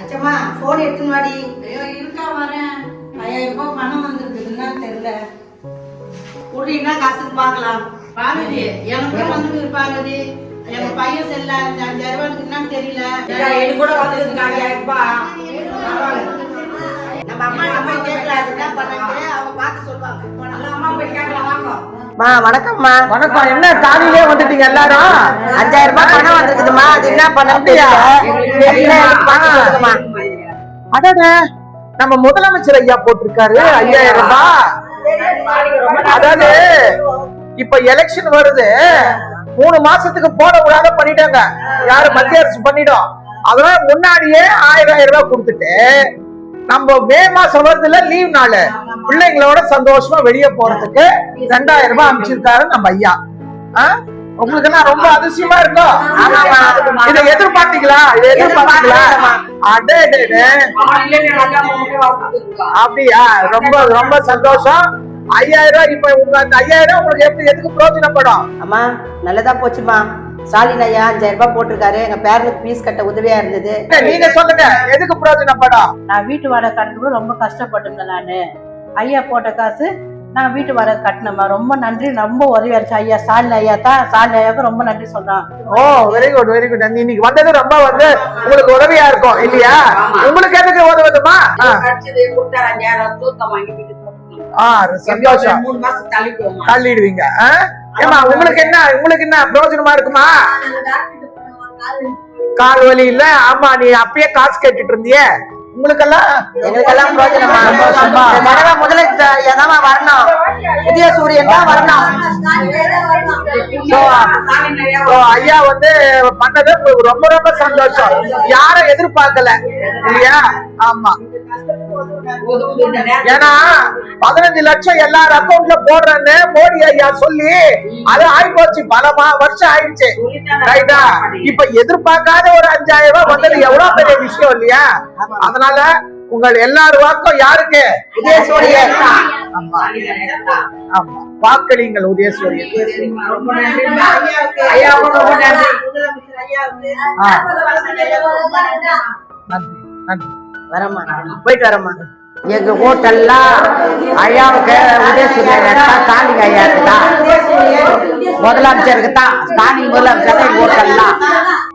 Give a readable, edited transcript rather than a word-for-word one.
Achamma phone எடுத்துன்னு வாடி. ஐயோ இருக்கா வரேன். 5000 ரூபாய் பணம் வந்துருக்குதுன்னா தெரியல. குடினா காசுன்னு பார்க்கலாம். பாருதி எனக்கும் வந்து பாருதி. எங்க பையன் செல்ல 5000 ரூபாய் என்னன்னு தெரியல. எனக்கு கூட வந்துருக்கு 5000 ரூபாய். நம்ம அம்மா போய் கேட்கலாம். என்ன பண்ணாங்க அவங்க பார்த்து சொல்லுவாங்க. அம்மா போய் கேட்கலாம் வாங்க. வணக்கம்மா. வணக்கம். என்ன காலையிலே வந்துட்டீங்க எல்லாரும்? 5000 ரூபாய் பணம் வந்திருக்குதுமா. அது என்ன பண்ணா அடடே, நம்ம முதலமைச்சர் ஐயா போட்டிருக்காரு 5000 ரூபாய். அதாவது இப்ப எலெக்ஷன் வருது, 3 மாசத்துக்கு போட விடாத பண்ணிட்டாங்க. யாரு மத்திய அரசு பண்ணிடும். அதனால முன்னாடியே 1000 ரூபாய் கொடுத்துட்டு நம்ம மே மாசம் வருதுல லீவ் நாள், பிள்ளைங்களோட சந்தோஷமா வெளியே போறதுக்கு 2000 ரூபாய் அமைச்சிருக்காரு நம்ம ஐயா. உங்களுக்கு எல்லாம் ரொம்ப அதிசயமா இருக்கும். இதை எதிர்பார்த்தீங்களா? அப்படியா? ரொம்ப ரொம்ப சந்தோஷம். 5000 ரூபாய். இப்ப உங்க அந்த 5000 ரூபாய் உங்களுக்கு எதுக்கு பிரயோஜனப்படும்? அம்மா நல்லதா போச்சுமா. ஸ்டாலின் ஐயா 5000 ரூபாய் போட்டிருக்காரு. எங்க பேரனுக்கு ஃபீஸ் கட்ட உதவியா இருந்தது. நீங்க சொல்லுங்க, எதுக்கு பிரயோஜனப்படும்? நான் வீட்டு வாடகை கட்டுறதுக்கு ரொம்ப கஷ்டப்பட்டிருந்தேன். நானு ஐயா போட்ட காசு நான் வீட்டு வாடகை கட்டினேம்மா. ரொம்ப நன்றி. ரொம்ப உதவியா இருந்துச்சு ஐயா. ஸ்டாலின் ஐயா தான். ஸ்டாலின் ஐயாவுக்கு ரொம்ப நன்றி சொல்றான். ஓ வெரி குட் வெரி குட். இன்னைக்கு வந்தது ரொம்ப உங்களுக்கு உதவியா இருக்கும் இல்லையா? உங்களுக்கு எதுக்கு உதவுதுமா? சந்தோஷம். 3 மாசம் தள்ளிடுவீங்க. ஏமா உங்களுக்கு என்ன பிரயோஜனமா இருக்குமா? கால் வலி இல்ல? ஆமா, நீ அப்பயே காசு கேட்டுட்டு இருந்திய. எங்களுக்கெல்லாம் முதலமைச்சர் வரணும். புதிய சூரியன் தான் வரணும். ஐயா பண்ணது ரொம்ப ரொம்ப சந்தோஷம். யாரும் எதிர்பார்க்கல இல்லையா? ஆமா. ஏன்னா 15 லட்சம் எல்லார் அக்கௌண்ட்ல போடுறேன்னு மோடி ஐயா சொல்லி அது ஆயிப்போச்சு. பல வருஷம் ஆயிடுச்சு. ரைட்டா? இப்ப எதிர்பார்க்காத ஒரு 5000 ரூபாய் வந்தது எவ்வளவு பெரிய விஷயம் இல்லையா? அதனால உங்கள் எல்லார் வாக்கும் யாருக்கு? உதயசூரியன். ஆமா, வாக்களிங்கள் உதயசூரியன். நன்றி நன்றி. வரமா, போயிட்டு வரமா. எங்க ஹோட்டல்லாம் ஐயாவுக்கு உதயசூரியன் ஸ்டாலின் ஐயாவுக்கு தான், முதலமைச்சருக்கு தான். ஸ்டாலின் முதலமைச்சர் ஹோட்டல்லாம்